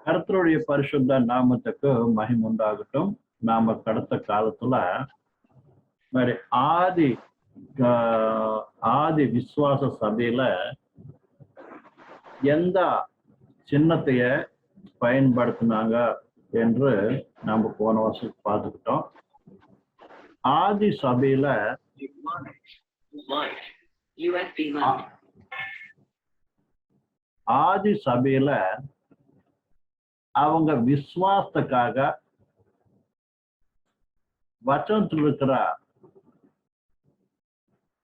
கர்த்தருடைய பரிசுத்த நாமத்துக்கு மகிமை உண்டாகட்டும். நாம கடந்த காலத்துல மாதிரி ஆதி விசுவாச சபையில எந்த சின்னத்தைய பயன்படுத்தினாங்க என்று நாம போன வருஷம் பார்த்துக்கிட்டோம். ஆதி சபையில ஆதி சபையில அவங்க விசுவாசத்துக்காக வச்சனத்தில் இருக்கிற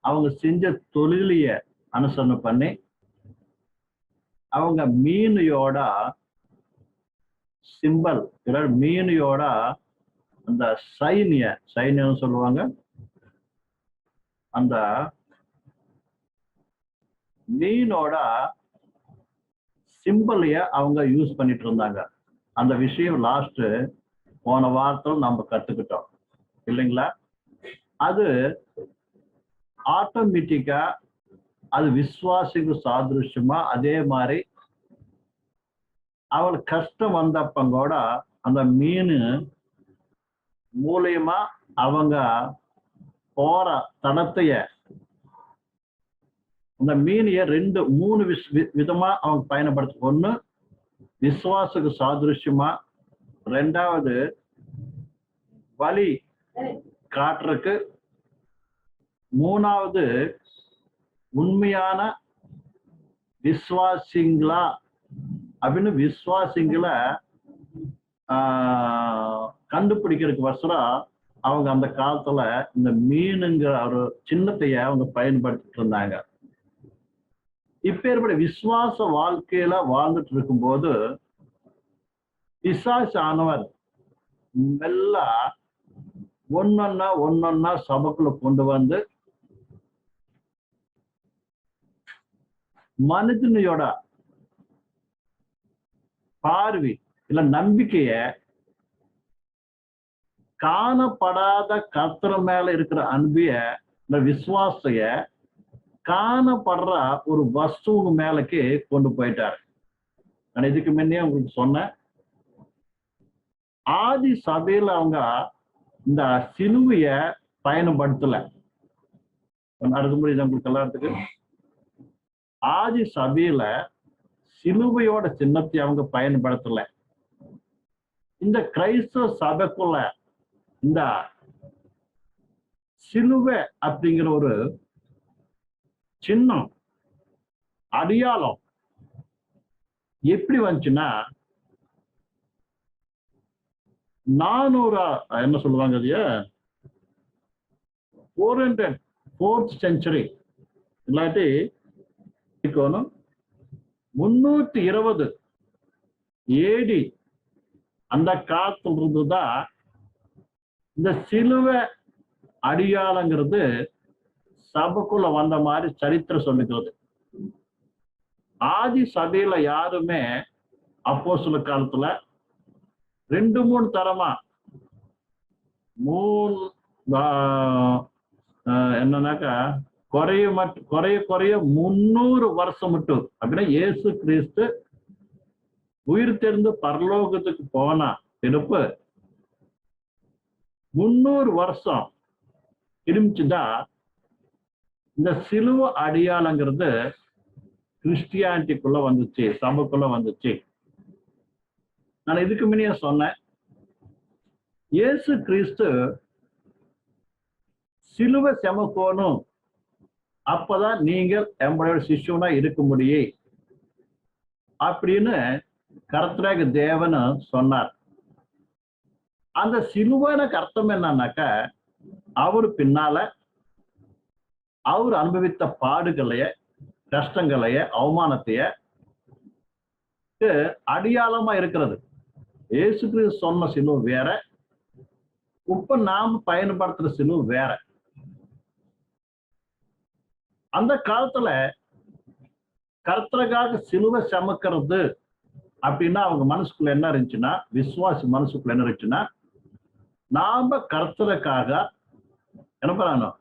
அவங்க செஞ்ச தொழிலைய அனுசரணை பண்ணி அவங்க மீனையோட சிம்பல் மீனையோட அந்த சைன்யம் சொல்லுவாங்க, அந்த மீனோட சிம்பலைய அவங்க யூஸ் பண்ணிட்டு இருந்தாங்க. அந்த விஷயம் லாஸ்ட் போன வாரத்தில் நம்ம கத்துக்கிட்டோம் இல்லைங்களா? அது ஆட்டோமேட்டிக்கா அது விசுவாசிக்கு சாதிருஷ்யமா அதே மாதிரி அவளுக்கு கஷ்டம் வந்தப்ப கூட அந்த மீன் மூலியமா அவங்க போற தடத்தைய அந்த மீனைய மூணு விதமா அவங்க பயன்படுத்த. ஒண்ணு விசுவாசுக்கு சாதிருஷ்யமா, ரெண்டாவது வழி காட்டுறதுக்கு, மூணாவது உண்மையான விசுவாசிங்களா அப்படின்னு விசுவாசிங்களை கண்டுபிடிக்கிறதுக்கு வசரம் அவங்க அந்த காலத்துல இந்த மீனுங்கிற ஒரு சின்னத்தைய அவங்க பயன்படுத்திட்டு இருந்தாங்க. இப்பேற்பட்ட விசுவாச வாழ்க்கையில வாழ்ந்துட்டு இருக்கும்போது பிசாசு ஆனவர் மெல்ல ஒன்னொன்னா சபைக்குள்ள கொண்டு வந்து மனிதனையோட பார்வை இல்ல நம்பிக்கைய காணப்படாத கர்த்தர் மேல இருக்கிற அன்பிய இந்த விசுவாசைய காணப்படுற ஒரு வஸ்துவு மேலக்கு கொண்டு போயிட்டாரு. நான் இதுக்கு முன்னே உங்களுக்கு சொன்னேன், ஆதி சபையில அவங்க இந்த சிலுவைய பயன்படுத்தல. அடுத்த முறை உங்களுக்கு எல்லாத்துக்கு ஆதி சபையில சிலுவையோட சின்னத்தை அவங்க பயன்படுத்தல. இந்த கிறிஸ்தவ சபைக்குள்ள இந்த சிலுவை அப்படிங்கிற ஒரு சின்னம் அடையாளம் எப்படி வந்துச்சுன்னா, 400 என்ன சொல்லுவாங்க, அது 404th century இல்லாட்டி 320 AD அந்த காலத்துல இருந்துதான் இந்த சிலுவை அடையாளங்கிறது சபைக்குள்ள வந்த மாதிரி சரித்திரம் சொல்லுகிறது. ஆதி சபையில யாருமே அப்போஸ்தல காலத்துல 2-3 தரமா என்னன்னாக்கா குறைய 300 வருஷம் மட்டும் அப்படின்னா இயேசு கிறிஸ்து உயிர் தெரிந்து பரலோகத்துக்கு போனா திருப்பு 300 வருஷம் இருந்துச்சுதான் இந்த சிலுவை அடையாளங்கிறது கிறிஸ்டியானிட்டிக்குள்ள வந்துச்சு, சபைக்குள்ள வந்துச்சு. நான் இதுக்கு முன்னே சொன்னேன், இயேசு கிறிஸ்து சிலுவை சுமக்கணும், அப்பதான் நீங்கள் நம்மளோட சிஷ்யனா இருக்க முடியும் அப்படின்னு கர்த்தராகிய தேவன் சொன்னார். அந்த சிலுவைக்கு அர்த்தம் என்னன்னாக்க, அவரு பின்னால அவர் அனுபவித்த பாடுகளைய, கஷ்டங்களைய, அவமானத்தைய அடையாளமா இருக்கிறது. இயேசு கிறிஸ்து சொன்ன சிலுவை வேற, இப்ப நாம பயன்படுத்துற சிலுவை வேற. அந்த காலத்துல கர்த்தருக்காக சிலுவை சுமக்கிறது அப்படின்னா அவங்க மனசுக்குள்ள என்ன இருந்துச்சுன்னா, விசுவாசி மனசுக்குள்ள என்ன இருந்துச்சுன்னா, நாம கர்த்தருக்காக என்ன பண்ணணும்,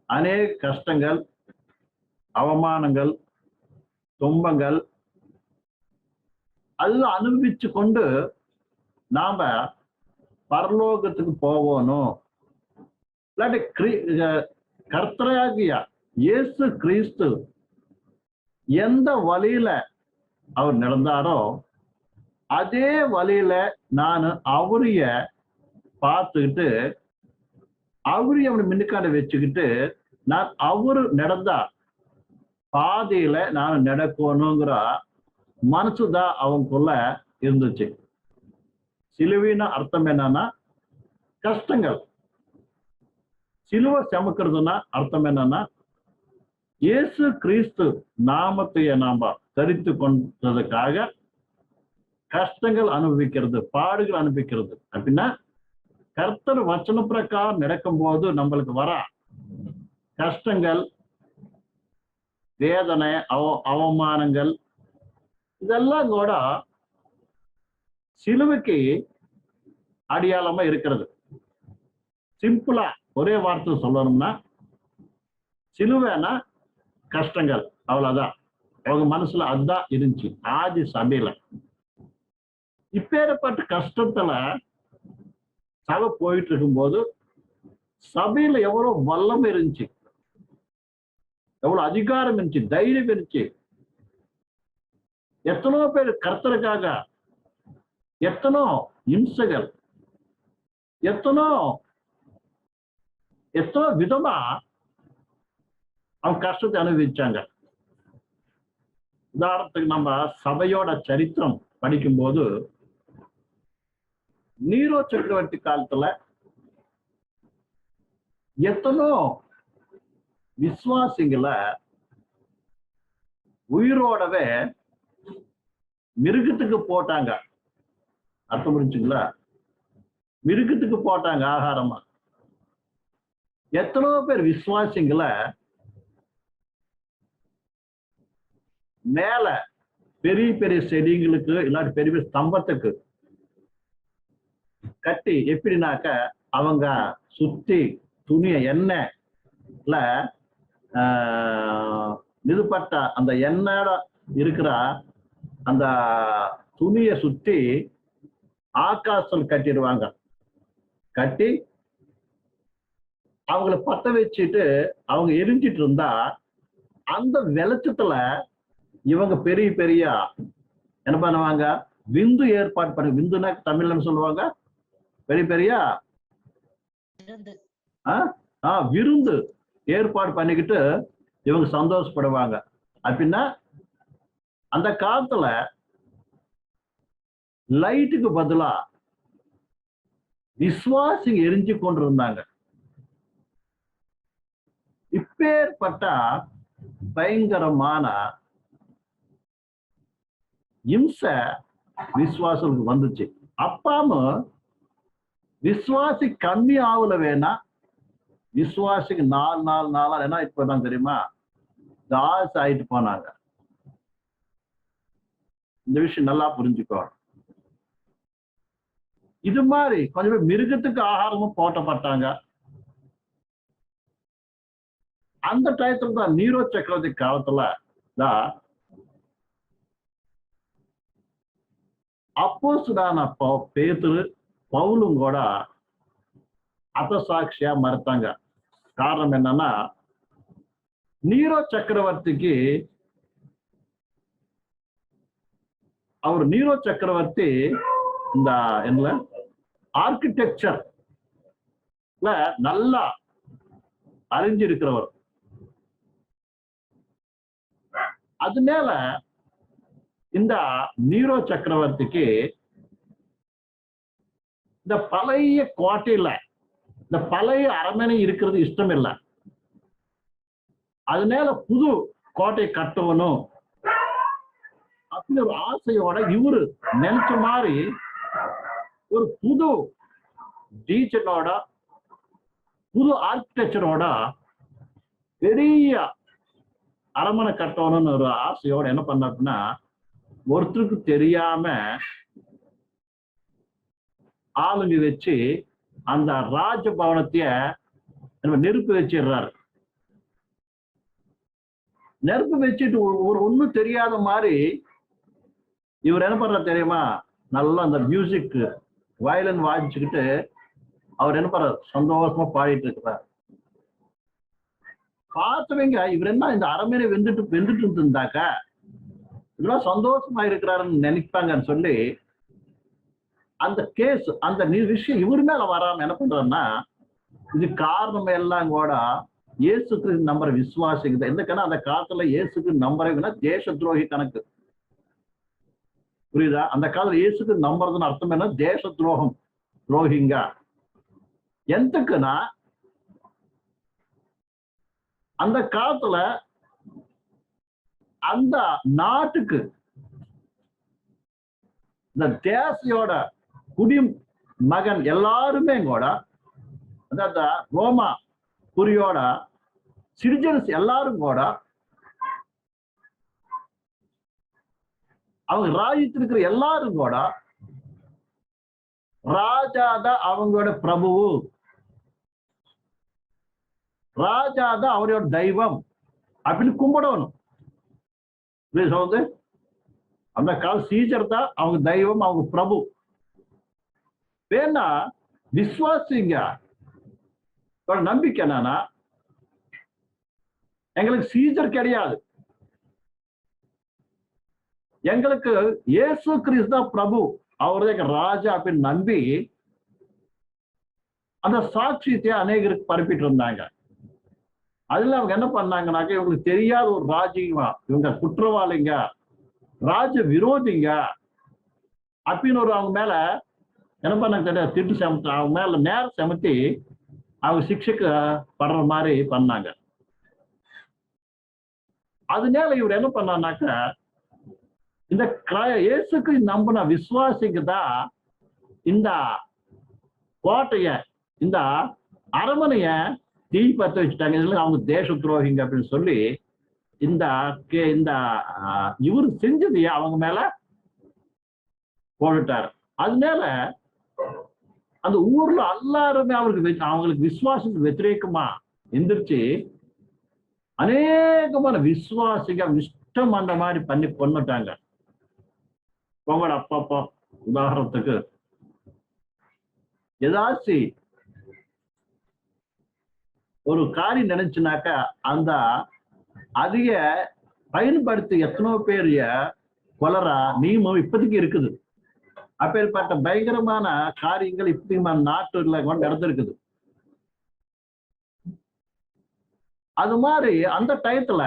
அநேக கஷ்டங்கள், அவமானங்கள், துன்பங்கள், அதெல்லாம் அனுபவிச்சு கொண்டு நாம பரலோகத்துக்கு போகணும். இல்லாட்டி கர்த்தராகிய இயேசு கிறிஸ்து எந்த வழியில அவர் நடந்தாரோ அதே வழியில நான் அவரைய பார்த்துக்கிட்டு அவரையும் அவனை மின்னுக்காண்ட வச்சுக்கிட்டு நான் அவரு நடந்தா பாதையில நான் நடக்கணுங்கிற மனசுதான் அவங்களுக்குள்ள இருந்துச்சு. சிலுவைன்னு அர்த்தம் என்னன்னா கஷ்டங்கள். சிலுவை சுமக்கிறதுனா அர்த்தம் என்னன்னா இயேசு கிறிஸ்து நாமத்தைய நாம தரித்து கொண்டதுக்காக கஷ்டங்கள் அனுபவிக்கிறது, பாடுகள் அனுபவிக்கிறது. அப்படின்னா கர்த்தர் வச்சன பிரகாரம் நடக்கும் போது நம்மளுக்கு வர கஷ்டங்கள், வேதனை, அவமானங்கள் இதெல்லாம் கூட சிலுவைக்கு அடையாளமா இருக்கிறது. சிம்பிளா ஒரே வார்த்தை சொல்லணும்னா சிலுவைனா கஷ்டங்கள், அவ்வளவுதான். அவங்க மனசுல அதுதான் இருந்துச்சு ஆதி சபையில. இப்பேற்பட்ட கஷ்டத்துல சபை போயிட்டு இருக்கும்போது சபையில எவ்வளவு வல்லமை இருந்துச்சு, எவ்வளவு அதிகாரம் இருந்துச்சு, தைரியம் இருந்துச்சு. எத்தனோ பேர் கர்த்தருக்காக எத்தனோ இம்சைகள், எத்தனோ விதமா அவங்க கஷ்டத்தை அனுபவிச்சாங்க. உதாரணத்துக்கு நம்ம சபையோட சரித்திரம் படிக்கும்போது நீரோ சக்கரவர்த்தி காலத்துல எத்தனோ விசுவாசிகளை உயிரோடவே மிருகத்துக்கு போட்டாங்க. அர்த்தம் புரிஞ்சுங்களா? மிருகத்துக்கு போட்டாங்க ஆகாரமா. எத்தனோ பேர் விசுவாசிங்களை மேல பெரிய பெரிய செடிங்களுக்கு இல்லாட்டி பெரிய பெரிய ஸ்தம்பத்துக்கு கட்டி, எப்படின்னாக்க அவங்க சுத்தி துணிய எண்ணெய்ல இதுபட்ட அந்த எண்ணெயோட இருக்கிற அந்த துணியை சுத்தி ஆகாசம் கட்டிடுவாங்க. கட்டி அவங்கள பத்த வச்சுட்டு அவங்க எரிஞ்சிட்டு இருந்தா அந்த வெளிச்சத்துல இவங்க பெரிய பெரிய என்ன பண்ணுவாங்க, விந்து ஏற்பாடு பண்ணி, விந்துனா தமிழ்ல சொல்லுவாங்க பெரிய பெரிய விருந்து ஏற்பாடு பண்ணிக்கிட்டு இவங்க சந்தோஷப்படுவாங்க. அப்படின்னா அந்த காலத்துல லைட்டுக்கு பதிலா விசுவாசிங்க எரிஞ்சு கொண்டிருந்தாங்க. இப்பேற்பட்ட பயங்கரமான இம்சை விசுவாசத்துக்கு வந்துச்சு. அப்பாவும் விசுவாசி கம்மி ஆகல வேணா, விசுவாசிக்கு நாலா ஏன்னா இப்பதான் தெரியுமா தாஸ் ஆயிட்டு போனாங்க. இந்த விஷயம் நல்லா புரிஞ்சுக்கோ. இது மாதிரி கொஞ்சம் பேர் மிருகத்துக்கு ஆகாரமும் போட்டப்பட்டாங்க. அந்த டயத்துல தான் நீரோ சக்கரவர்த்தி காலத்துல தான் அப்போஸ்தலனான பேதுரு பவுலும் கூட அத்தசாட்சியா மறுத்தாங்க. காரணம் என்னன்னா நீரோ சக்கரவர்த்திக்கு நீரோ சக்கரவர்த்தி இந்த என்ன ஆர்கிடெக்சர் நல்லா அறிஞ்சிருக்கிறவர். அது மேல இந்த நீரோ சக்கரவர்த்திக்கு இந்த பழைய கோட்டையில இந்த பழைய அரண்மனை இருக்கிறது இஷ்டம் இல்லை. அது மேல புது கோட்டை கட்டணும் அப்படின்னு ஒரு ஆசையோட இவரு நினைச்ச மாதிரி ஒரு புது டீச்சரோட புது ஆர்கிடெக்சரோட பெரிய அரண்மனை கட்டணும்னு ஒரு ஆசையோட என்ன பண்ணாருன்னா ஒருத்தருக்கு தெரியாம ஆளுங்க வச்சு அந்த ராஜபவனத்தைய நெருப்பு வச்சிடுறாரு. நெருப்பு வச்சுட்டு ஒரு ஒண்ணும் தெரியாத மாதிரி இவர் என்ன பண்றாரு தெரியுமா? நல்லா அந்த மியூசிக் வயலின் வாசிச்சுக்கிட்டு அவர் என்ன பண்றாரு? சந்தோஷமா பாடிட்டு இருக்கிறார். பார்த்தவங்க இவர் என்ன இந்த அரண்மனை வெந்துட்டு இருந்தாக்கா இதெல்லாம் சந்தோஷமா இருக்கிறாருன்னு நினைப்பாங்கன்னு சொல்லி அந்த கேஸ் அந்த விஷயம் இவர் மேல வராம என்ன பண்றாருன்னா, இது காரணம் எல்லாம் கூட இயேசு கிறிஸ்து நம்பரை விசுவாசிக்குது. எதுக்குன்னா அந்த காலத்துல இயேசு கிறிஸ்து நம்புறதுன்னா தேச துரோகி கணக்கு. புரியுதா? அந்த காலத்துல இயேசு கிறிஸ்து நம்புறதுன்னு அர்த்தம் என்ன? தேச துரோகம், துரோகிங்க. எதுக்குன்னா அந்த காலத்துல அந்த நாட்டுக்கு இந்த தேசியோட குடி மகன் எல்லாருமே கூட அந்த ரோமா புரியோட சிட்டிசன்ஸ் எல்லாரும் கூட அவங்க ராஜ்யத்தில் இருக்கிற எல்லாரும் கூட ராஜா தான் அவங்களோட பிரபுவு, ராஜா தான் அவரோட தெய்வம் அப்படின்னு கும்பிடணும். அந்த கால சீசர் தான் அவங்க தெய்வம், அவங்க பிரபு. வேணா விசுவாசிங்க நம்பிக்கை என்னன்னா எங்களுக்கு சீசர் கிடையாது, எங்களுக்கு இயேசு கிறிஸ்து தான் பிரபு, அவரது எங்க ராஜா அப்படின்னு நம்பி அந்த சாட்சியத்தை அநேகருக்கு பரப்பிட்டு இருந்தாங்க. அதுல அவங்க என்ன பண்ணாங்கன்னாக்க இவங்களுக்கு தெரியாத ஒரு ராஜ்யமா இவங்க குற்றவாளிங்க, ராஜ விரோதிங்க அப்படின்னு ஒரு அவங்க மேல என்ன பண்ணாங்க தெரியாது திட்டு சமத்து அவங்க மேல நேரம் சமத்தி அவங்க சிக்ஷைக்கு படுற மாதிரி பண்ணாங்க. அதனால இவர் என்ன பண்ணான்னாக்க இந்த இயேசுக்கு நம்பின விசுவாசிக்கு தான் இந்த கோட்டைய இந்த அரண்மனைய தீ பத்த வச்சுட்டாங்க. இதுல அவங்க தேச துரோகிங்க அப்படின்னு சொல்லி இந்த இந்த இவர் செஞ்சதைய அவங்க மேல போட்டுட்டாரு. அதனால அந்த ஊர்ல எல்லாருமே அவங்களுக்கு விசுவாசத்துக்கு வெத்திரேக்கமா எந்திரிச்சு அநேகமான விசுவாசிக இஷ்டம் அந்த மாதிரி பண்ணி கொண்டுட்டாங்க. உங்களோட அப்பா உதாரணத்துக்கு ஏதாச்சும் ஒரு காரியம் நினைச்சுனாக்கா அந்த அதிக பயன்படுத்தி எத்தனோ பேர் கொலரா நியமம் இப்போதைக்கு இருக்குது. அப்பேற்பட்ட பயங்கரமான காரியங்கள் இப்படி நாட்டுல கொண்டு நடந்திருக்குது. அது மாதிரி அந்த டயத்துல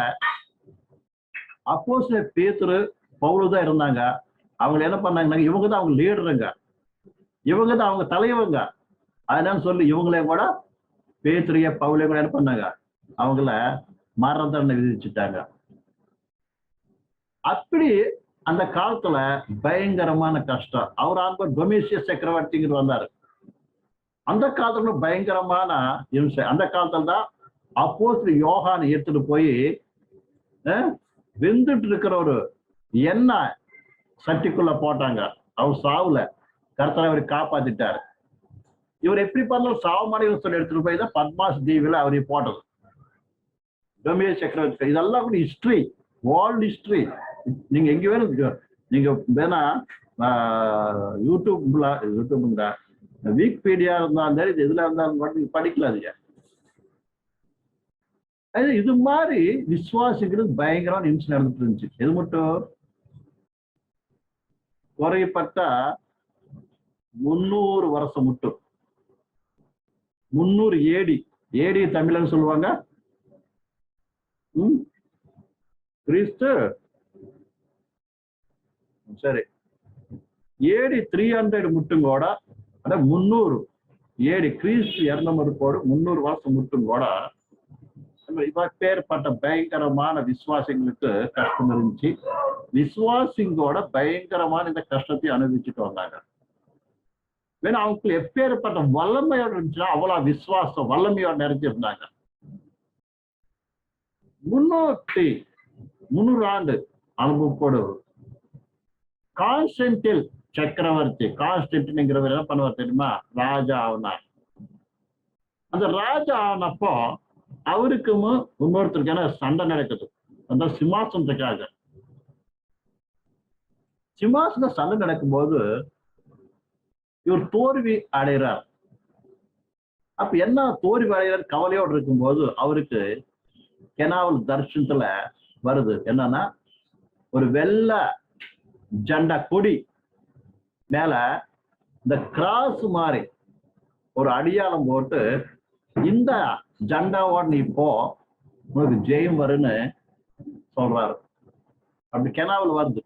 அப்போஸ்தலர் பேதுரு பவுல் தான் இருந்தாங்க. அவங்க என்ன பண்ணாங்கன்னா இவங்க தான் அவங்க லீடருங்க, இவங்க தான் அவங்க தலைவங்க. அதனால சொல்லி இவங்களையும் கூட பேதுரிய பவுலையும் கூட என்ன பண்ணாங்க அவங்கள மரண தண்டனை விதிச்சுட்டாங்க. அப்படி அந்த காலத்துல பயங்கரமான கஷ்டம். அவர் ஆண்ப டொமிசிய சக்கரவர்த்திங்கிற வந்தாரு. அந்த காலத்துல பயங்கரமான இம்சை. அந்த காலத்துல தான் அப்போஸ்தலர் யோகானை எடுத்துட்டு போய் வெந்துட்டு இருக்கிற ஒரு எண்ணெய் சட்டிக்குள்ள போட்டாங்க. அவர் சாவுல கர்த்தர் அவரை காப்பாத்திட்டாரு. இவர் எப்படி பண்ணாலும் சாவமான சொல்லி எடுத்துட்டு போய் தான் பத்மாஸ் தீவில அவரை போட்டது டொமிசிய சக்கரவர்த்தி. இதெல்லாம் கூட ஹிஸ்டரி, வேர்ல்ட் ஹிஸ்டரி. நீங்க எங்க வேணும் நீங்க வேணா யூடியூப்ல விக்கிபீடியா இருந்தாலும் சரி எதுல இருந்தாலும் நீங்க படிக்கலாதீங்க. இது மாதிரி விசுவாசிக்கிறது பயங்கரமான நிமிஷம் நடந்துட்டு இருந்துச்சு. எது மட்டும் குறைப்பட்ட 300 வருஷம் மட்டும் 300 ஏடி. ஏடி தமிழன்னு சொல்லுவாங்க. கிறிஸ்து சரி ஏடி 300 முட்டும் கூட 300 ஏடி கிறிஸ்து 200 கோடு 300 வருஷம் முட்டும் கூட பேர்பட்ட பயங்கரமான விசுவாசிங்களுக்கு கஷ்டம் இருந்துச்சு. விசுவாசிங்களோட பயங்கரமான இந்த கஷ்டத்தை அனுபவிச்சுட்டு வந்தாங்க. வேணா அவங்களுக்கு எப்பேற்பட்ட வல்லமையோட இருந்துச்சுன்னா அவ்வளவு விசுவாசம் வல்லமையோட நிறைஞ்சிருந்தாங்க. 300 ஆண்டு அனுபவத்தோடு கான்ஸ்டன்டின் சக்கரவர்த்தி கான்ஸ்டன்டின்ங்கிறவர் என்ன பண்ணுவார் தெரியுமா? ராஜா ஆனார். அந்த ராஜா ஆனப்போ அவருக்கும் இன்னொருத்தருக்கான சண்டை நடக்குது அந்த சிம்மாசனத்துக்காக. சிம்மாசன சண்டை நடக்கும்போது இவர் தோல்வி அடைகிறார். அப்ப என்ன தோல்வி அடைகிறார் கவலையோடு இருக்கும்போது அவருக்கு கெனாவல் தரிசனத்துல வருது. என்னன்னா, ஒரு வெள்ளை ஜெண்டா கொடி மேல இந்த கிராஸ் மாதிரி ஒரு அடியாளம் போட்டு, இந்த ஜெண்டாவோட நீ போ, உனக்கு ஜெயம் வருன்னு சொல்றாரு. அப்படி கெனாவல் வருது.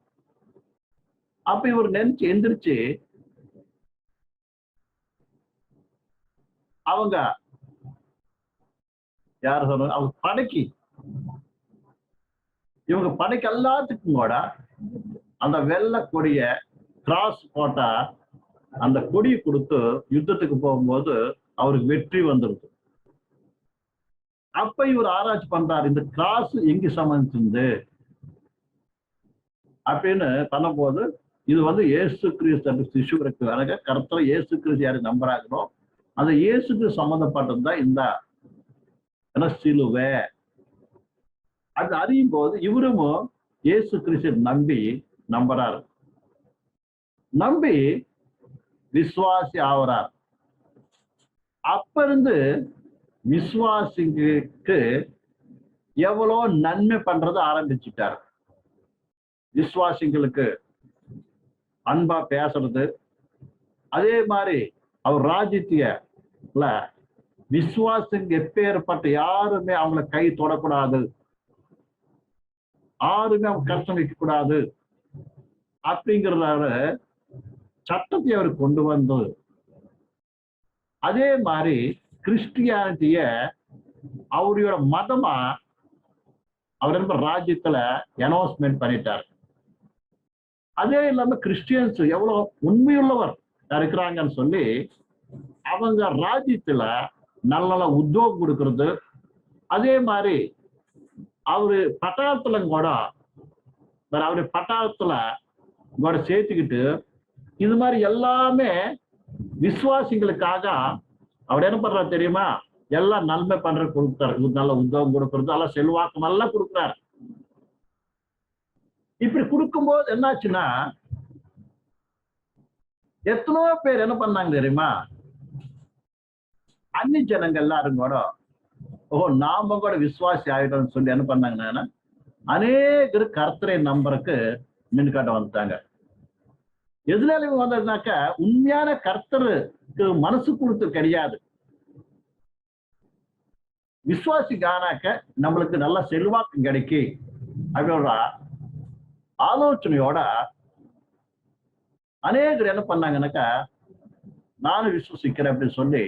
அப்ப இவர் நினைச்சு எந்திரிச்சு அவங்க யாரு சொல்றாங்க, அவங்க படைக்கு, இவங்க படைக்கு எல்லாத்துக்கும் கூட அந்த வெள்ளை கொடிய கிராஸ் போட்டா அந்த கொடியை கொடுத்து யுத்தத்துக்கு போகும்போது அவருக்கு வெற்றி வந்துருது. அப்ப இவர் ஆராய்ச்சி பண்றாரு, இந்த கிராஸ் எங்க சம்பந்திச்சது அப்படின்னு பண்ணும்போது, இது வந்து இயேசு கிறிஸ்து சிசுவருக்கு கருத்துல இயேசு கிறிஸ்து யாரு நம்புறாங்களோ அந்த இயேசுக்கு சம்பந்தப்பட்டதுதான் இந்த சிலுவை. அது அறியும் போது இவரும் இயேசு கிறிஸ்து நம்புறாரு. நம்பி விசுவாசி ஆகிறார். அப்ப இருந்து விசுவாசிக்கு எவ்வளோ நன்மை பண்றது ஆரம்பிச்சுட்டார். விசுவாசிங்களுக்கு அன்பா பேசுறது, அதே மாதிரி அவர் ராஜ்யத்தியல விசுவாசிங்க எப்பேற்பட்ட யாருமே அவங்கள கை தொடக்கூடாது, யாருமே அவங்க கஷ்டம் வைக்க கூடாது அப்படிங்கிறதால சட்டத்தை அவர் கொண்டு வந்து, அதே மாதிரி கிறிஸ்டியானிட்டிய அவரோட மதமா அவர் ராஜ்யத்துல அனௌன்ஸ்மெண்ட் பண்ணிட்டார். அதே இல்லாம கிறிஸ்டியன்ஸ் எவ்வளவு உண்மையுள்ளவர் இருக்கிறாங்கன்னு சொல்லி அவங்க ராஜ்யத்துல நல்ல நல்ல உத்தியோகம் கொடுக்கறது, அதே மாதிரி அவரு பட்டாளத்துல கூட அவரு பட்டாளத்துல கூட சேர்த்துக்கிட்டு இது மாதிரி எல்லாமே விசுவாசிகளுக்காக அவர் என்ன பண்றாரு தெரியுமா, எல்லாம் நன்மை பண்ற கொடுத்தாரு. நல்ல உத்தியோகம் கொடுக்கறது, எல்லாம் செல்வாக்கு நல்லா கொடுக்குறாரு. இப்படி கொடுக்கும்போது என்னாச்சுன்னா எத்தனையோ பேர் என்ன பண்ணாங்க தெரியுமா, அந்நி ஜனங்கள் எல்லாரும் கூட நாம கூட விசுவாசி ஆயிட்டோம்னு சொல்லி என்ன பண்ணாங்கன்னா அநேகர் கர்த்தரை நம்பருக்கு மின்காட்ட வந்துட்டாங்க. எதுனால வந்ததுனாக்க உண்மையான கர்த்தருக்கு மனசு கொடுத்து கிடையாது. விசுவாசிக்கானாக்க நம்மளுக்கு நல்ல செல்வாக்கு கிடைக்கி அப்படின்ற ஆலோசனையோட அநேகர் என்ன பண்ணாங்கன்னாக்கா நானும் விசுவசிக்கிறேன் அப்படின்னு சொல்லி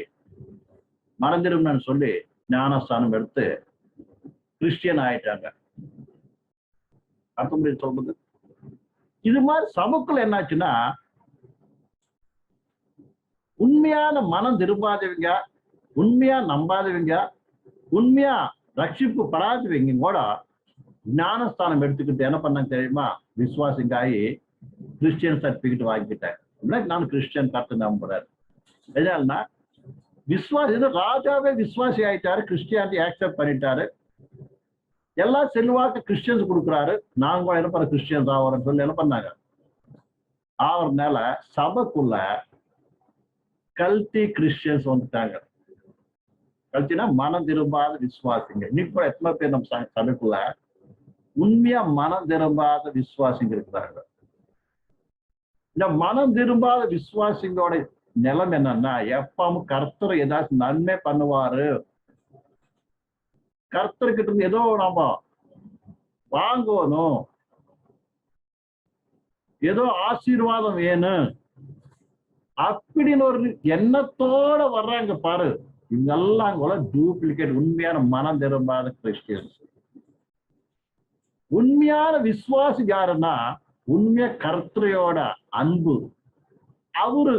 மறந்துடும் சொல்லி ஞானஸ்தானம் எடுத்து கிறிஸ்டியன் ஆயிட்டாங்க. அர்த்தம் சொல்றது இது மாதிரி சபைக்குள்ள என்னாச்சுன்னா உண்மையான மனம் திரும்பாதவங்க, உண்மையா நம்பாதவங்க, உண்மையா ரட்சிப்பு படாதவங்க கூட ஞானஸ்தானம் எடுத்துக்கிட்டு என்ன பண்ணாங்க தெரியுமா, விசுவாசிங்காயி கிறிஸ்டியன் சர்டிபிகேட் வாங்கிக்கிட்டேன். நான் கிறிஸ்டியன் கருத்து நம்புறாரு. எதனால்னா விசுவாசி ராஜாவே விசுவாசி ஆயிட்டாரு, கிறிஸ்டியானிட்டி ஆக்செப்ட் பண்ணிட்டாரு, எல்லா செல்வாக்கு கிறிஸ்டியன்ஸ் கொடுக்குறாரு, நாங்க கூட என்ன பண்ண கிறிஸ்டியன்ஸ் ஆகிறோம்னு சொல்லி என்ன பண்ணாங்க ஆவறதுனால சபைக்குள்ள கல்டி கிறிஸ்டியன்ஸ் வந்துட்டாங்க. கல்ட்டினா மனம் திரும்பாத விசுவாசிங்க. இன்னைக்கு கூட எத்தனை பேர் நம்ம சபைக்குள்ள உண்மையா மனம் திரும்பாத விசுவாசிங்க இருக்கிறாங்க. இந்த மனம் திரும்பாத விசுவாசிங்களோட நிலம் என்னன்னா எப்பவும் கர்த்தர் ஏதாச்சும் நன்மை பண்ணுவாரு, கர்த்தர்கிட்ட இருந்து ஏதோ நாம வாங்கணும், ஏதோ ஆசீர்வாதம் வேணும் அப்படின்னு ஒரு எண்ணத்தோட வர்றாங்க பாரு. இதெல்லாம் கூட டூப்ளிகேட். உண்மையான மனம் திரும்பாத கிறிஸ்டியன்ஸ். உண்மையான விசுவாசி யாருன்னா உண்மையா கர்த்தரையோட அன்பு, அவரு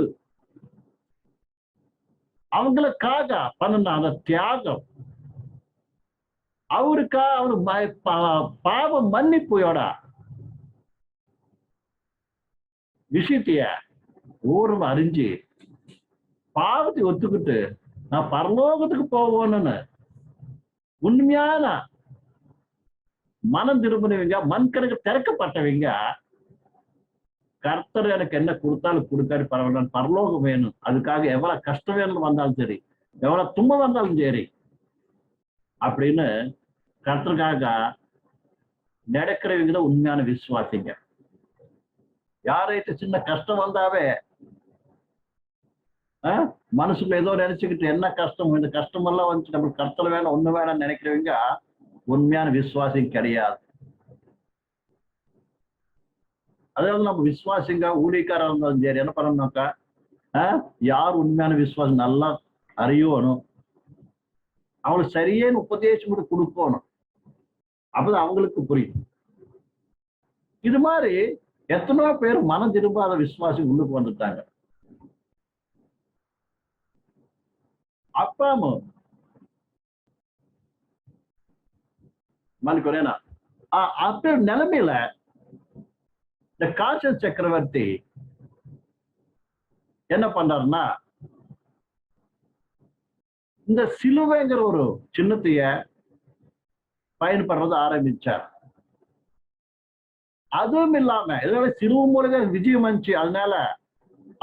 அவங்களுக்காக பண்ண அந்த தியாகம், அவருக்காக அவரு பாவ மன்னிப்போட விஷயத்தைய ஊரும் அறிஞ்சு பாவத்தை ஒத்துக்கிட்டு நான் பரலோகத்துக்கு போவோன்னு உண்மையான மனம் திரும்பினவங்க, மண் கணக்கு திறக்கப்பட்டவங்க கர்த்தர் எனக்கு என்ன கொடுத்தாலும் கொடுக்காரு பரவாயில்ல, பரலோகம் வேணும், அதுக்காக எவ்வளவு கஷ்டம் வேணும் வந்தாலும் சரி, எவ்வளவு துன்பம் வந்தாலும் சரி அப்படின்னு கர்த்தருக்காக நடக்கிறவங்க தான் உண்மையான விசுவாசிங்க. யாரைட்டு சின்ன கஷ்டம் வந்தாவே மனசுக்குள்ள ஏதோ நினைச்சுக்கிட்டு என்ன கஷ்டம், இந்த கஷ்டம் எல்லாம் வந்துச்சு நம்மளுக்கு கர்த்தர் வேணும் ஒண்ணு வேணும்னு நினைக்கிறவங்க உண்மையான விசுவாசி கிடையாது. அதாவது நம்ம விசுவாசிங்க ஊழியக்காரா இருந்தாலும் சரி என்ன பண்ணணும்னாக்கா, யார் உண்மையான விசுவாசம் நல்லா அறியணும், அவங்களுக்கு சரியான உபதேசம் கூட கொடுக்கணும், அப்பதான் அவங்களுக்கு புரியும். இது மாதிரி எத்தனையோ பேர் மனம் திரும்பாத விசுவாசி உள்ளுக்கு வந்துட்டாங்க. அப்பாமு மணிக்கொரேனா அப்ப நிலைமையில இந்த காசல் சக்கரவர்த்தி என்ன பண்றாருன்னா, இந்த சிலுவைங்கிற ஒரு சின்னத்தைய பயன்படுறது ஆரம்பிச்சார். அதுவும் இல்லாம இதனால சிலுவை மூலம் விஜயம் வந்துச்சு. அதனால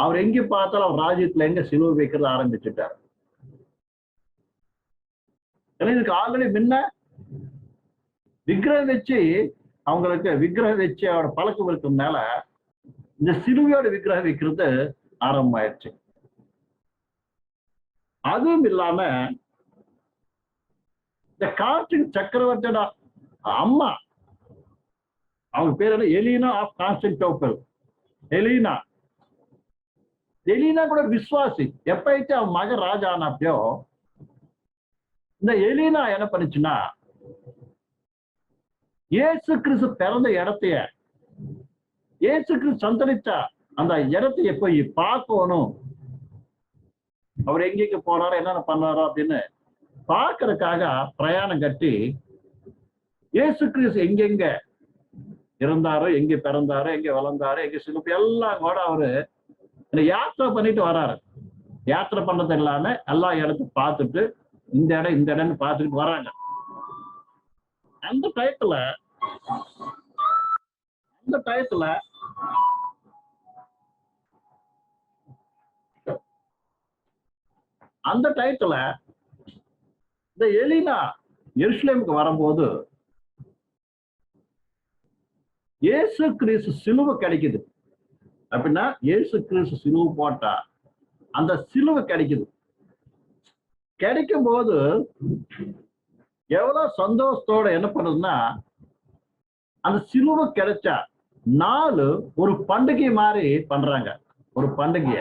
அவர் எங்க பார்த்தாலும் அவர் ராஜ்யத்துல எங்க சிலுவை வைக்கிறது ஆரம்பிச்சுட்டார். இதுக்கு ஆல்ரெடி முன்ன விக்கிரகம் வச்சு அவங்களுக்கு விக்கிரகம் வச்சு அவரோட பழக்கம் இருக்கிறதுனால இந்த சிலுவையோட விக்கிரகம் வைக்கிறது ஆரம்பமாயிருச்சு. அதுவும் இல்லாம இந்த காஸ்டின் சக்கரவர்த்தியோட அம்மா, அவங்க பேர் என்ன, எலினா ஆஃப் கான்ஸ்டன்டினோப்பிள். எலினா கூட விசுவாசி. எப்பயிட்டு அவன் மகன் ராஜா ஆனப்போ இந்த எலினா என்ன பண்ணுச்சுன்னா, இயேசு கிறிஸ்து பிறந்த இடத்தைய, இயேசு கிறிஸ்து சந்தரிச்சா அந்த இடத்தைய போய் பார்க்கணும், அவர் எங்கெங்க போறாரோ என்னென்ன பண்ணாரோ அப்படின்னு பார்க்கறதுக்காக பிரயாணம் கட்டி இயேசு கிறிஸ்து எங்கெங்க இருந்தாரோ, எங்க பிறந்தாரோ, எங்க வளர்ந்தாரோ, எங்க சிலுவை எல்லாம் கூட அவரு யாத்திரை பண்ணிட்டு வராரு. யாத்திரை பண்றது இல்லாம எல்லா இடத்தையும் பார்த்துட்டு இந்த இடம்னு பார்த்துட்டு வராங்க. அந்த டயத்துல இந்த எலினா எருசலேமுக்கு வரும்போது இயேசு கிறிஸ்து சிலுவை கிடைக்குது. அப்படின்னா இயேசு கிறிஸ்து சிலுவை போட்டா அந்த சிலுவை கிடைக்குது. கிடைக்கும் போது எவ்வளவு சந்தோஷத்தோட என்ன பண்ணுதுன்னா, அந்த சிலுவை கிடைச்சா நாலு ஒரு பண்டிகை மாதிரி பண்றாங்க. ஒரு பண்டிகைய,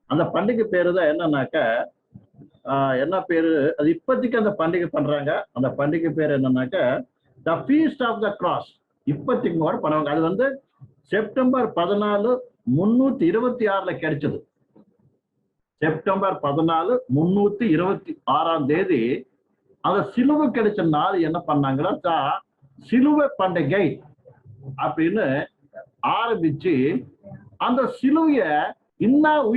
அந்த பண்டிகை பேரு தான் என்னன்னாக்க, என்ன பேரு அது இப்போதைக்கு அந்த பண்டிகை பண்றாங்க. அந்த பண்டிகை பேர் என்னன்னாக்க the feast of the cross. இப்போதைக்கு கூட பண்ணுவாங்க. அது வந்து செப்டம்பர் 14, 326 கிடைச்சது. செப்டம்பர் 14, 326 அந்த சிலுவை கிடைச்ச நாள் என்ன பண்ணாங்கன்னா சிலுவை பண்டிகை அப்படின்னு ஆரம்பிச்சு அந்த சிலுவைய இன்னும்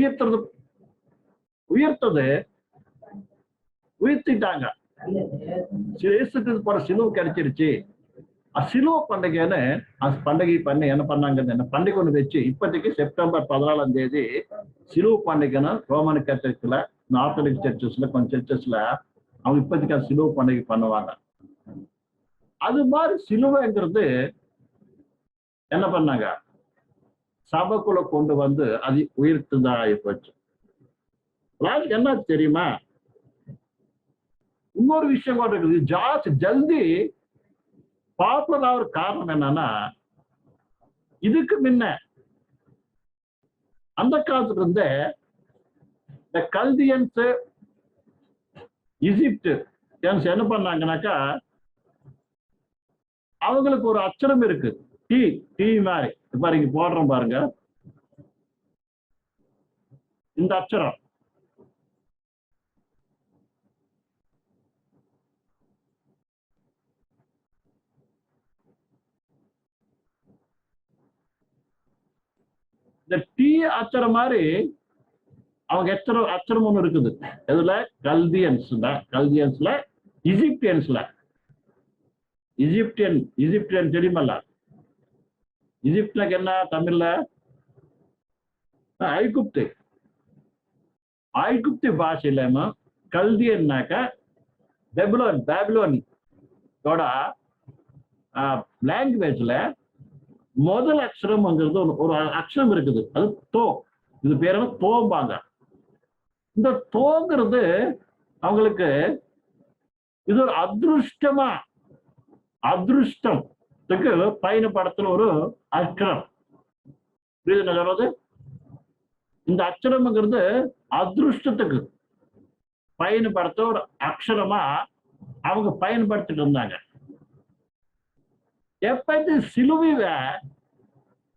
உயர்த்திட்டாங்க. போற சிலுவை கிடைச்சிருச்சு, சிலுவை பண்டிகைன்னு அந்த பண்டிகை பண்ணி என்ன பண்ணாங்க, பண்டிகை ஒண்ணு வச்சு இப்போதைக்கு செப்டம்பர் 14 சிலுவை பண்டிகைன்னு ரோமன் கேத்தலிக்ல, ஆர்த்தடாக்ஸ் சர்ச்சஸ்ல, கொஞ்சம் சர்ச்சஸ்ல அவங்க இப்போதைக்கு அந்த சிலுவை பண்டிகை பண்ணுவாங்க. அது மாதிரி சிலுவைங்கிறது என்ன பண்ணாங்க, சபைக்குள்ள கொண்டு வந்து அது உயர்த்துதான் ஆயிப்போச்சு. என்ன தெரியுமா, இன்னொரு விஷயம் கூட இருக்குது. ஜல்தி பாப்புலர் ஆகிற காரணம் என்னன்னா, இதுக்கு முன்ன அந்த காலத்துல இருந்து இந்த கல்தியன்ஸ், ஈஜிப்ட் என்ன பண்ணாங்கன்னாக்கா, அவங்களுக்கு ஒரு அச்சரம் இருக்கு, டீ மாதிரி. பாருங்க போடுறோம் பாருங்க, இந்த அச்சரம். இந்த டீ அச்சரம் மாதிரி அவங்க அச்சரம் ஒண்ணு இருக்குது. எதுல, கல்தியன்ஸ்ல, ஈஜிப்டியன் தெரியுமல்ல. ஈஜிப்ட்ல என்ன தமிழ்ல ஐகுப்து. ஐகுப்தி பாஷையிலேமோ கல்தியன்னாக்க பேபிலோன் லாங்குவேஜ்ல முதல் அக்ஷரம்ங்கிறது ஒரு அக்ஷரம் இருக்குது. அது தோ. இது பேர் தோம்பாங்க. இந்த தோங்கிறது அவங்களுக்கு இது ஒரு அதிருஷ்டத்துக்கு பயணப்படுத்துற ஒரு அக்ஷரம். புரியுது சொல்றது? இந்த அக்ஷரம்ங்கிறது அதிருஷ்டத்துக்கு பயன்படுத்த ஒரு அக்ஷரமா அவங்க பயன்படுத்திட்டு இருந்தாங்க. எப்ப சிலுவை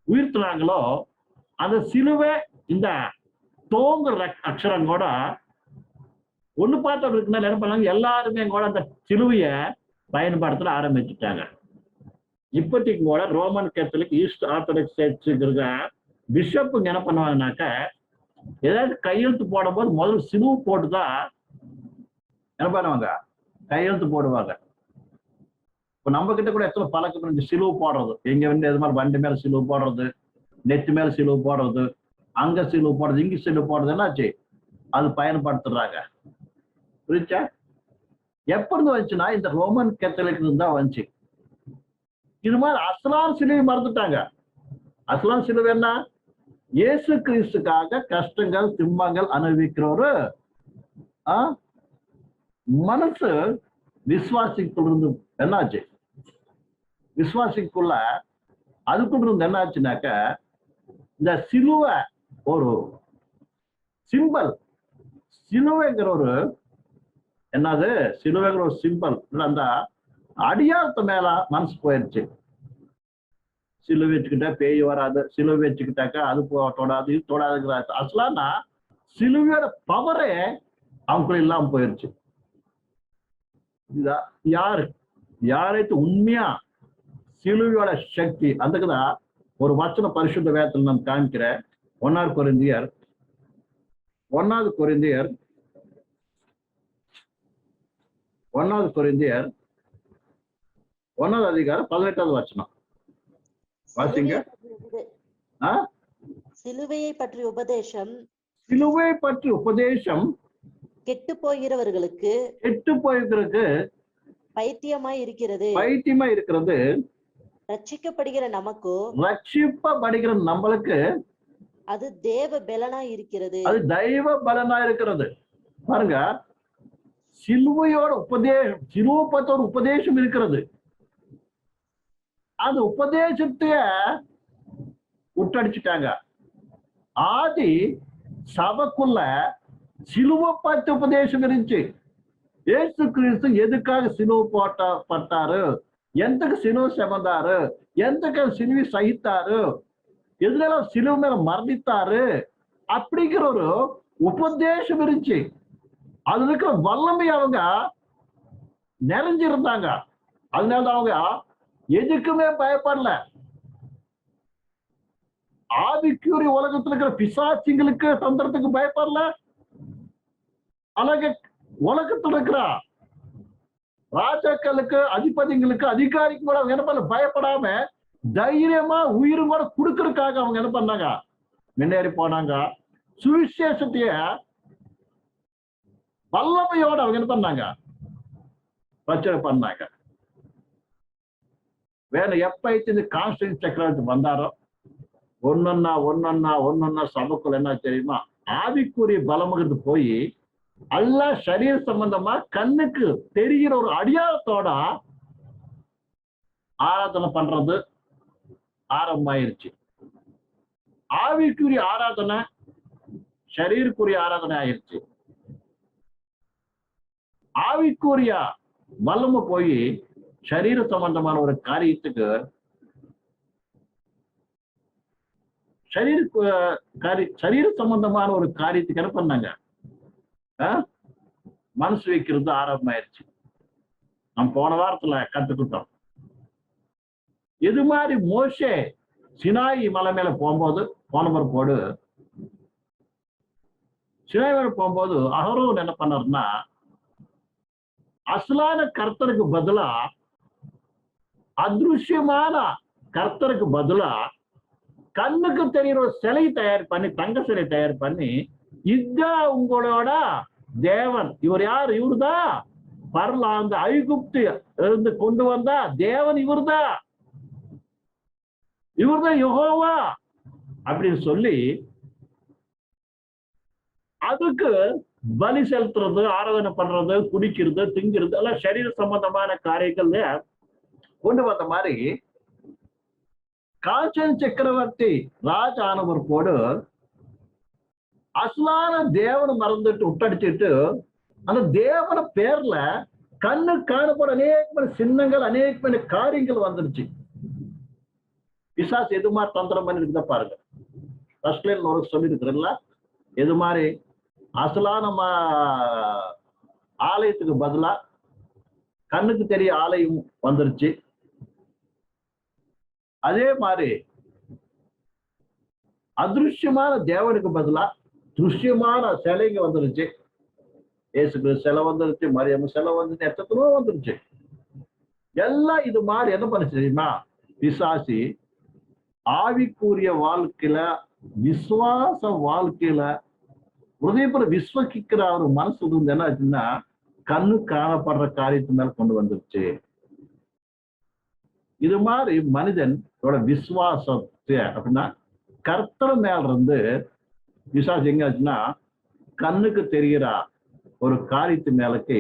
உயிர்த்துனாங்களோ அந்த சிலுவை இந்த தோங்குற அக்ஷரம் கூட ஒண்ணு பார்த்து இருக்குன்னா என்ன பண்ணாங்க, எல்லாருமே கூட அந்த சிலுவைய பயன்படுத்த ஆரம்பிச்சுட்டாங்க. இப்போதைக்கு கூட ரோமன் கேத்தலிக், ஈஸ்ட் ஆர்த்தடாக்ஸ் சர்ச்சுக்கு பிஷப்புங்க என்ன பண்ணுவாங்கனாக்க, ஏதாவது கையெழுத்து போடும்போது முதல்ல சிலுவை போட்டுதான் என்ன பண்ணுவாங்க, கையெழுத்து போடுவாங்க. இப்ப நம்ம கிட்ட கூட எத்தனை பழக்கம் சிலுவை போடுறது, எங்க வந்து எது மாதிரி வண்டி மேல சிலுவை போடுறது, நெத்து மேல சிலுவை போடுறது, அங்க சிலுவை போடுறது, இங்க சிலுவை போடுறது, என்னாச்சு அது பயன்படுத்துறாங்க. புரிச்சா? எப்ப இருந்து வந்துச்சுன்னா இந்த ரோமன் கேத்தலிக் தான் வந்துச்சு. இது மாதிரி அஸ்லாம் சிலுவை மறந்துட்டாங்க. அஸ்லாம் சிலுவை என்ன? இயேசு கிறிஸ்துக்காக கஷ்டங்கள் துன்பங்கள் அனுபவிக்கிறவரு மனசு விசுவாசிக்குள்ள என்னாச்சு, விசுவாசிக்குள்ள அதுக்குள்ள இருந்து என்னாச்சுனாக்க இந்த சிலுவை ஒரு சிம்பல். சிலுவைங்கிற ஒரு என்னது, சிலுவைங்கிற ஒரு சிம்பல். அந்த அடியாரத்து மேல மனசு போயிடுச்சு. சிலுவை வச்சுக்கிட்டா பேய் வராது, சிலுவை வச்சுக்கிட்டாக்கா அது தொடாது, இது தொடாதுங்கிற அசலானா சிலுவையோட பவரே அவங்களுக்குள்ள இல்லாம போயிடுச்சு. யாரைத்து உண்மையா சிலுவையோட சக்தி அதுக்குதான் ஒரு வச்சன பரிசுத்த வேதத்தில் நான் காமிக்கிறேன். 1 கொரிந்தியர் 1 அதிகாரம் 18வது வசனம் வாசிங்க. சிலுவையை பற்றி உபதேசம் கெட்டு போகிறவர்களுக்கு பைத்தியமாய் இருக்கிறது. ரட்சிக்கப்படுகிற நம்மளுக்கு அது தேவ பலனாய் இருக்கிறது. பாருங்க, சிலுவையோட உபதேசம், சிலுவை பத்த ஒரு உபதேசம் இருக்கிறது. அந்த உபதேசத்தைய விட்டடிச்சுட்டாங்க. ஆதி சபைக்குள்ள சிலுவை பத்த உபதேசம் இருந்துச்சு. இயேசு கிறிஸ்து எதுக்காக சிலுவை பட்டாரு, எந்தக்கு சிலுவை சுமந்தாரு, எந்தக்கு சிலுவை சகித்தாரு, எதுலாம் சிலுவை மேல மரணித்தாரு அப்படிங்கிற ஒரு உபதேசம் இருந்துச்சு. அது இருக்கிற வல்லமை அவங்க நிறைஞ்சிருந்தாங்க. அதனால அவங்க எதுக்குமே பயப்படல. ஆவிக்குரிய உலகத்துல இருக்கிற பிசாசிங்களுக்கு தந்திரத்துக்கு பயப்படல. அழக உலகத்துல இருக்கிற ராஜாக்களுக்கு, அதிபதிகளுக்கு, அதிகாரிக்கு கூட அவங்க என்ன பண்ண பயப்படாம தைரியமா உயிரும் கூட கொடுக்கறதுக்காக அவங்க என்ன பண்ணாங்க, முன்னேறி போனாங்க. சுவிசேஷத்தைய வல்லமையோட அவங்க என்ன பண்ணாங்க, பிரச்சனை பண்ணாங்க. வேற எப்ப இந்த கான்ஸ்டன்ட் சக்கரவர்த்தி வந்தாரோ ஒன்னொன்னா சபைக்குள்ள என்ன தெரியுமா, ஆவிக்குரிய பலமுகிறது போய் எல்லா சரீர சம்பந்தமா கண்ணுக்கு தெரிகிற ஒரு அடியாரத்தோட ஆராதனை பண்றது ஆரம்பமாயிருச்சு. ஆவிக்குரிய ஆராதனை சரீருக்குரிய ஆராதனை ஆயிருச்சு. ஆவிக்குரிய வல்லமை போய் சரீர சம்பந்தமான ஒரு காரியத்துக்கு சரீர சம்பந்தமான ஒரு காரியத்துக்கு என்ன பண்ணாங்க, மனசு வைக்கிறது ஆரம்பமாயிருச்சு. நம்ம போன வாரத்துல கத்துக்கிட்டோம். இது மாதிரி மோசே சினாயி மலை மேல போகும்போது சினாயி மலை போகும்போது அஹரோன் என்ன பண்ணாருன்னா, அசலான கர்த்தருக்கு பதிலா அதிருஷ்யமான கர்த்தருக்கு பதிலா கண்ணுக்கு தெரிகிற ஒரு சிலை தயார் பண்ணி, தங்க சிலை தயார் பண்ணி, இதுதான் உங்களோட தேவன். இவர் யார்? இவருதான் பரலா அந்த ஐகுப்து இருந்து கொண்டு வந்தா தேவன், இவர்தான் யெகோவா அப்படின்னு சொல்லி அதுக்கு பலி செலுத்துறது, ஆராதனை பண்றது, குடிக்கிறது, திங்கிறது எல்லாம் சரீர சம்பந்தமான காரியங்கள்ல கொண்டு வந்த மாதிரி காஞ்சன் சக்கரவர்த்தி ராஜ் ஆனவர் போடு அசலான தேவனை மறந்துட்டு விட்டடிச்சிட்டு அந்த தேவன பேர்ல கண்ணு காணப்பட அநேகமான சின்னங்கள், அநேகமான காரியங்கள் வந்துருச்சு. பிசாசு எது மாதிரி தந்திரம் பண்ணி இருக்குதா பாருங்க. ஃபர்ஸ்ட்ல ஒரு சொல்லி இருக்கிறல்ல, எது மாதிரி அசலான ஆலயத்துக்கு பதிலா கண்ணுக்கு தெரிய ஆலயம் வந்துருச்சு. அதே மாதிரி அதிருஷ்யமான தேவனுக்கு பதிலா திருஷ்யமான சிலைங்க வந்துருச்சு. இயேசுக்கு சிலை வந்துருச்சு, மரியம் சிலை வந்துருச்சு, எத்தனையோ வந்துருச்சு. எல்லாம் இது மாதிரி என்ன பண்ணுச்சு தெரியுமா? பிசாசி ஆவிக்குரிய வாழ்க்கையில, விசுவாச வாழ்க்கையில உதயபுர விஸ்வசிக்கிற ஒரு மனசு வந்து என்ன ஆச்சுன்னா கண்ணு காணப்படுற காரியத்து மேல கொண்டு வந்துருச்சு. இது மாதிரி மனிதனோட விசுவாசத்தை அப்படின்னா கர்த்தர் மேல இருந்து விசுவாசம் எங்க ஆச்சுன்னா கண்ணுக்கு தெரிகிற ஒரு காரியத்து மேலக்கு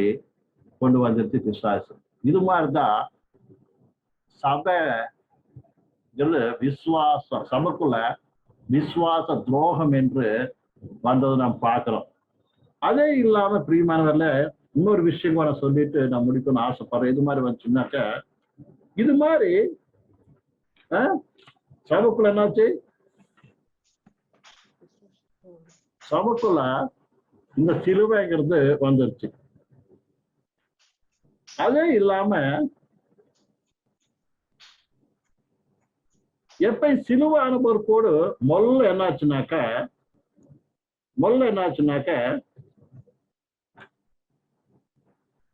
கொண்டு வந்துருச்சு விசுவாசம். இது மாதிரிதான் சபை விசுவாசம், சபைக்குள்ள விசுவாச துரோகம் என்று வந்தது நாம் பார்க்கிறோம். அதே இல்லாம பிரியமானவர்ல இன்னொரு விஷயம் நான் சொல்லிட்டு நான் முடிக்கணும்னு ஆசைப்படுறேன். இது மாதிரி வந்துச்சுன்னாக்க இது மாதிரி சபைக்குள்ள என்னாச்சு, சபைக்குள்ள இந்த சிலுவைங்கிறது வந்துருச்சு. அதே இல்லாம எப்ப சிலுவை அனுபவத்தோடு முதல்ல என்னாச்சுனாக்க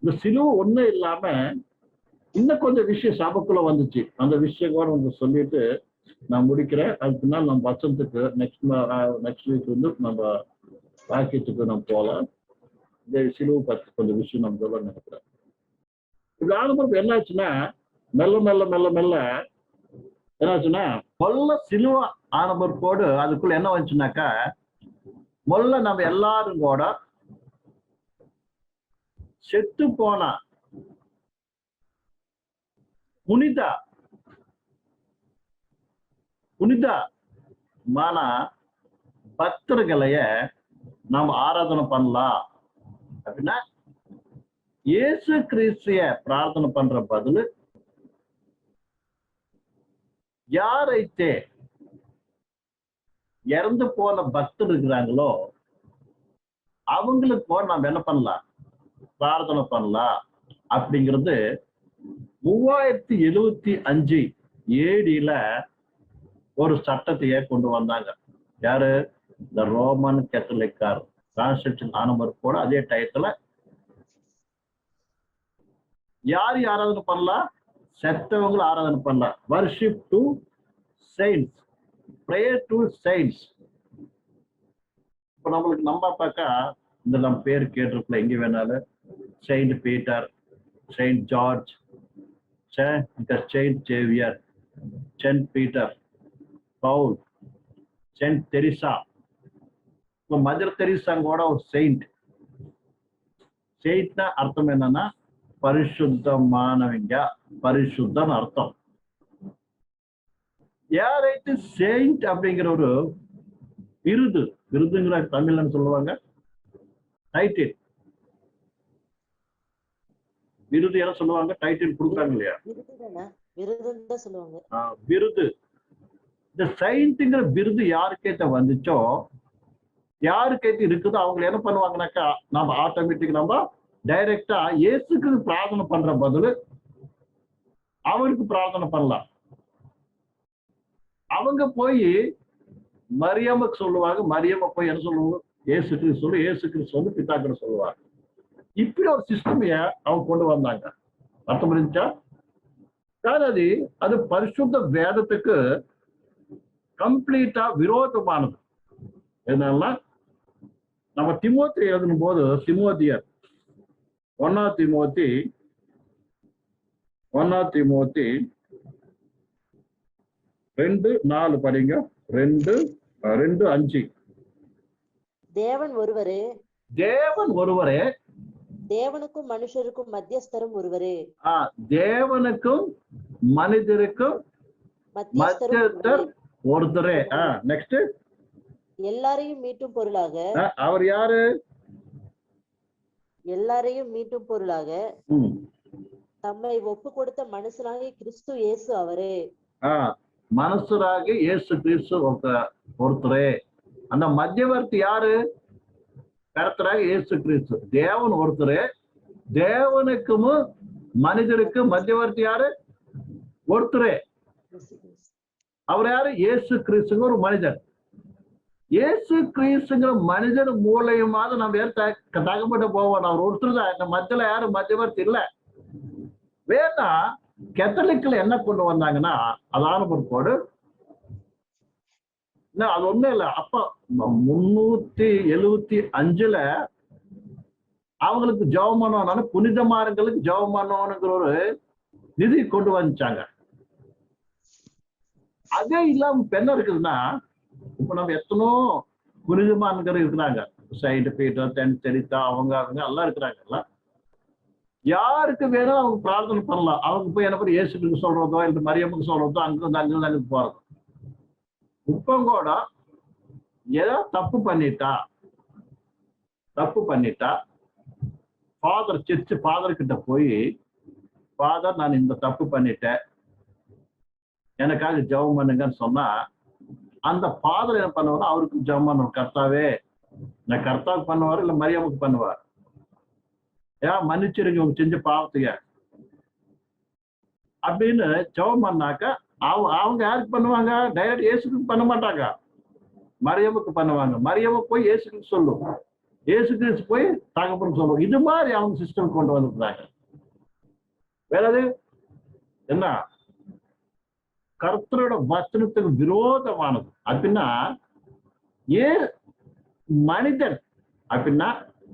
இந்த சிலுவை ஒண்ணு இல்லாம இன்னும் கொஞ்சம் விஷயம் சபைக்குள்ள வந்துச்சு. அந்த விஷயம் கூட உங்களுக்கு சொல்லிட்டு நான் முடிக்கிறேன். அதுக்கு பின்னால் நம்ம வசனத்துக்கு நெக்ஸ்ட் வீக் வந்து நம்ம வாக்கியத்துக்கு நம்ம போகலாம். இந்த சிலுவை பத்தி கொஞ்சம் விஷயம் நம்ம சொல்ல நினைக்கிறேன். இப்படி ஆனப்போ என்னாச்சுன்னா மெல்ல மெல்ல மெல்ல மெல்ல என்னாச்சுன்னா முதல்ல சிலுவை ஆனப்போடு அதுக்குள்ள என்ன வந்துச்சுனாக்கா முதல்ல நம்ம எல்லாரும் கூட செத்து போனா புனிதமான பக்தர்களைய நாம் ஆராதனை பண்ணலாம். அப்படின்னா இயேசு கிறிஸ்துவ பிரார்த்தனை பண்ற பதில் யாரைத்தே இறந்து போன பக்தர் இருக்கிறாங்களோ அவங்களுக்கு நாம் என்ன பண்ணலாம், பிரார்த்தனை பண்ணலாம். அப்படிங்கிறது 375 AD ஒரு சட்டத்தையே கொண்டு வந்தாங்க. யாரு? இந்த ரோமன் கேத்தலிக்கார் கான்ஸ்டிடியூஷன் ஆனவர் கூட அதே டயத்துல யார் ஆராதனை பண்ணலாம்? செத்தவங்களை ஆராதனை பண்ணலாம். Worship to saints, prayer to saints. இப்ப நம்மளுக்கு நம்ம பார்க்க இந்த நம்ம பேர் கேட்டிருக்கல, எங்க வேணாலும் saint Peter, saint George, saint Xavier, saint Peter, Paul, saint Teresa. இப்போ மதர் தெரீசாங்கூட ஒரு செயின்ட். செயின்ட்னா அர்த்தம் என்னன்னா பரிசுத்தமானவங்க, பரிசுத்தம் அர்த்தம். யாரைத்து செயின்ட் அப்படிங்கிற ஒரு விருதுங்கிற தமிழ்ல சொல்லுவாங்க, டைட்டில். விருது என்ன சொல்லுவாங்க? டைட்டில் கொடுக்குறாங்க இல்லையா, விருது. இந்த செயின்ட்ங்கிற விருது யாருக்கேத்த வந்துச்சோ, யாருக்கேத்த இருக்குதோ அவங்க என்ன பண்ணுவாங்கன்னாக்கா நம்ம ஆட்டோமேட்டிக் நம்ம டைரக்டா இயேசுக்கு பிரார்த்தனை பண்ற பதில் அவருக்கு பிரார்த்தனை பண்ணலாம். அவங்க போய் மரியம்முக்கு சொல்லுவாங்க, மரியம்மா போய் என்ன சொல்லுவாங்க? இயேசு கிறிஸ்து சொல்லி பிதாக்கிட்ட சொல்லுவாங்க. இப்படி ஒரு சிஸ்டமைய அவங்க கொண்டு வந்தாங்க. அர்த்தம் புரிஞ்சா? அது பரிசுத்த வேதத்துக்கு கம்ப்ளீட்டா விரோதமானது. என்னெல்லாம் நம்ம திமோத்தி எழுதும் போது திமோத்தியர் 1 திமோத்தி 2:4 படிங்க. 2:5. தேவன் ஒருவரே, தேவன் ஒருவரே, தேவனுக்கும் மனுஷருக்கும் மத்தியஸ்தரும் ஒருவரே, தேவனுக்கும் மனிதருக்கும் மத்தியஸ்தர் ஒருத்தரே. நெக்ஸ்ட், எல்லாரையும் மீட்டும் பொருளாக, அவர் யாரு? எல்லாரையும் மீட்டும் பொருளாக தம்மை ஒப்பு கொடுத்த மனுஷனாகிய கிறிஸ்து இயேசு அவரே. மனுஷராகி இயேசு கிறிஸ்து ஒருத்தரே. அந்த மத்தியவர்த்தி யாரு? கர்த்தராக இயேசு கிறிஸ்து. தேவன் ஒருத்தரே, தேவனுக்கும் மனிதருக்கும் மத்தியவர்த்தி யாரு? ஒருத்தரே. அவர் யாரு? இயேசு கிறிஸ்துங்க ஒரு மனிதன். இயேசு கிறிஸ்துங்கிற மனிதன் மூலியமாக நம்ம யாரும் தகப்பட்டு போவோம். அவர் ஒருத்தர் தான். இந்த மத்தியில யாரும் மத்தியவர்த்தி இல்லை. வேணா கேத்தலிக்ல என்ன கொண்டு வந்தாங்கன்னா, அதான பொறுப்போடு அது ஒண்ணும் இல்லை. அப்ப 375 அவங்களுக்கு ஜெபம் பண்ணணும், புனிதமானங்களுக்கு ஜெபம் பண்ணணுங்கிற ஒரு நிதி கொண்டு வந்துச்சாங்க. அதே இல்லாம பெண்ண இருக்குதுன்னா, இப்ப நம்ம எத்தனோ புனிதமானங்கள் இருக்கிறாங்க. சைடு பீட்டர், தெரித்தா, அவங்க எல்லாம் இருக்கிறாங்கல்ல. யாருக்கு வேணும் அவங்க பிரார்த்தனை பண்ணலாம். அவங்க போய் என்ன பண்ணி இயேசுக்கு சொல்றதோ இல்லை மரியமுக்கு சொல்றதோ அங்கிருந்து போறது. இப்பங்கூட ஏதோ தப்பு பண்ணிட்டா ஃபாதர் கிட்ட போய், ஃபாதர் நான் இந்த தப்பு பண்ணிட்டேன், எனக்காக ஜெபம் பண்ணுங்கன்னு சொன்னா, அந்த ஃபாதர் என்ன பண்ணுவாரு? அவருக்கு ஜெபம் பண்ணுவார். கர்த்தாவே, நான் கர்த்தாவுக்கு பண்ணுவார், இல்லை மரியமுக்கு பண்ணுவார். ஏன் மன்னிச்சிருங்க உங்க செஞ்ச பாவத்துங்க அப்படின்னு ஜெபம் பண்ணாக்க, அவங்க யாருக்கு பண்ணுவாங்க? டைரக்ட் இயேசுக்கு பண்ண மாட்டாங்க, மரியமுக்கு பண்ணுவாங்க. மரியமுக்கு போய் இயேசுக்கு சொல்லும், இயேசு கிறிஸ்து போய் தகப்பன் சொல்லும். இது மாதிரி அவங்க சிஸ்டம் கொண்டு வந்துருக்காங்க. வேறது என்ன? கர்த்தரோட வசனத்துக்கு விரோதமானது. அப்படின்னா ஏன் மனிதன் அப்படின்னா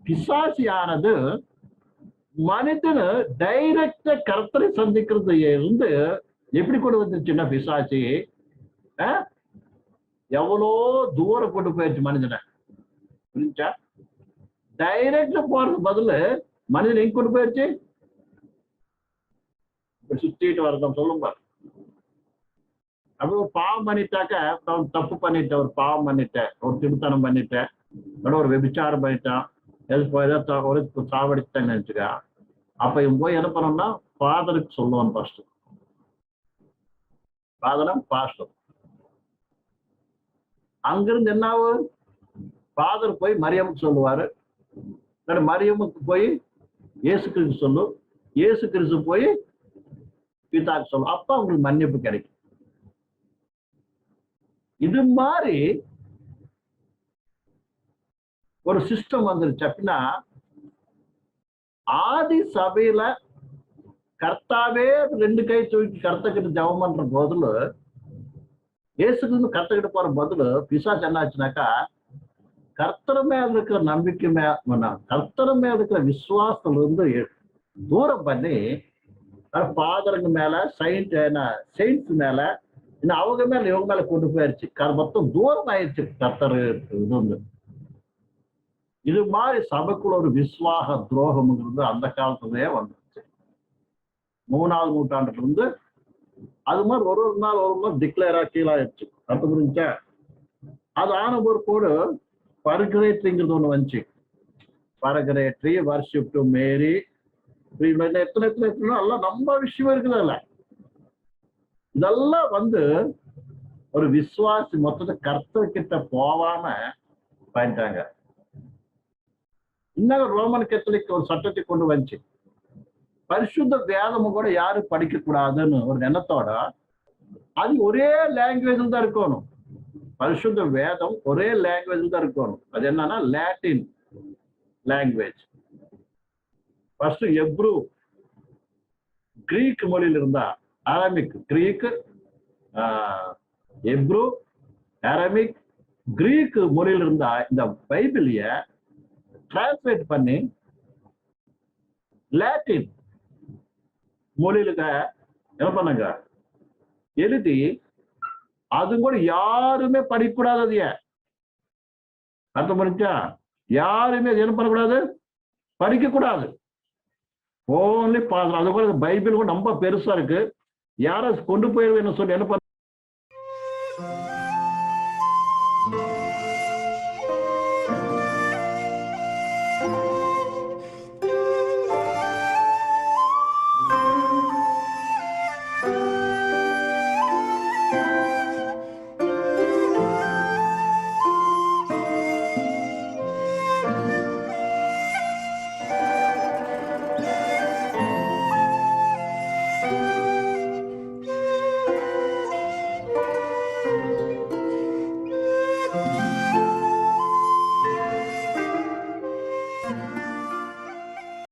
பிசாசியானது மனிதனு டைரக்டா கர்த்தரை சந்திக்கிறது இருந்து எப்படி கொண்டு வந்துருச்சுன்னா, பிசாசி எவ்வளோ தூரம் கொண்டு போயிடுச்சு மனிதனை. புரிஞ்சா? டைரக்டா போறது பதில் மனிதன் எங்க கொண்டு போயிடுச்சு? சுத்திட்டு வரதான் சொல்லும் பாரு. அப்படி ஒரு பாவம் பண்ணிட்டாக்க, தப்பு பண்ணிட்ட, ஒரு பாவம் பண்ணிட்டேன், ஒரு திருத்தனம் பண்ணிட்டேன், ஒரு விபிச்சாரம் பண்ணிட்டான், ஒரு சாவடித்தான்னு நினைச்சுக்கா. அப்ப இவன் போய் என்ன பண்ணோம்னா ஃபாதருக்கு சொல்லுவான். ஃபர்ஸ்ட் ஃபாதரும் பாஸ்டர். அங்கிருந்து என்ன ஆகும்? ஃபாதர் போய் மரியமுக்கு சொல்லுவாரு, மரியமுக்கு போய் இயேசு கிறிஸ்து சொல்லும், இயேசு கிறிஸ்து போய் பிதாக்கு சொல்லும். அப்ப அவங்களுக்கு மன்னிப்பு கிடைக்கும். இது மாதிரி ஒரு சிஸ்டம் வந்துருச்சு. அப்படின்னா ஆதி சபையில கர்த்தாவே 2 கை தூக்கி கர்த்தக்கிட்ட ஜெபம் பண்ற போதுல, இயேசுக்கு கர்த்தக்கிட்ட போற பதில் பிசாசு என்ன ஆச்சுனாக்கா, கர்த்தர் மேல இருக்கிற நம்பிக்கை கர்த்தர் மேல இருக்கிற விசுவாசத்துல இருந்து தூரம் பண்ணி ஃபாதருங்க மேல, செயின்ஸ் மேல, இன்னும் அவங்க மேல இவங்க மேல கொண்டு போயிருச்சு. மொத்தம் தூரம் ஆயிடுச்சு கர்த்தர் இது வந்து. இது மாதிரி சபைக்குள்ள ஒரு விசுவாச துரோகம்ங்கிறது அந்த காலத்துலயே வந்துருச்சு. 3ஆவது நூற்றாண்டுல இருந்து அது மாதிரி ஒரு நாள் டிக்ளேரா கீழாயிடுச்சு. அப்ப புரிஞ்சா? அது ஆன பொறுப்போடு பர்கரேட்டரிங்கிறது ஒண்ணு வந்துச்சு. பர்கரேட்டரி, வர்ஷிப் டு மேரி, எத்தனை எல்லாம் நம்ம விஷயம் இருக்குது. இல்ல இதெல்லாம் வந்து ஒரு விசுவாசி மொத்தத்தை கர்த்தர் கிட்ட போகாம பண்ணிட்டாங்க. இன்னும் ரோமன் கேத்தலிக் ஒரு சட்டத்தை கொண்டு வந்துச்சு. பரிசுத்த வேதமும் கூட யாரும் படிக்க கூடாதுன்னு ஒரு எண்ணத்தோட, அது ஒரே லாங்குவேஜ்ல தான் இருக்கணும். பரிசுத்த வேதம் ஒரே லாங்குவேஜ்ல தான் இருக்கணும். அது என்னன்னா லாட்டின் லாங்குவேஜ். ஃபர்ஸ்ட் எப்ரூ, கிரீக் மொழியில இருந்தா, ஆரம்பிக், கிரீக், எப்ரூ, அரபிக், கிரீக் மொழியில் இருந்தா இந்த பைபிளைய டிரான்ஸ்லேட் பண்ணி லாட்டின் மொழியில என்ன பண்ணுங்க எழுதி, அது கூட யாருமே படிக்கக்கூடாது. அது ஏன் அர்த்தம் பண்ணிச்சா? யாருமே அது என்ன பண்ணக்கூடாது, படிக்க கூடாது. Only pass. அது கூட பைபிள் கூட ரொம்ப பெருசா இருக்கு. யாரை கொண்டு போய் என்ன சொல்லி என்ன பண்ண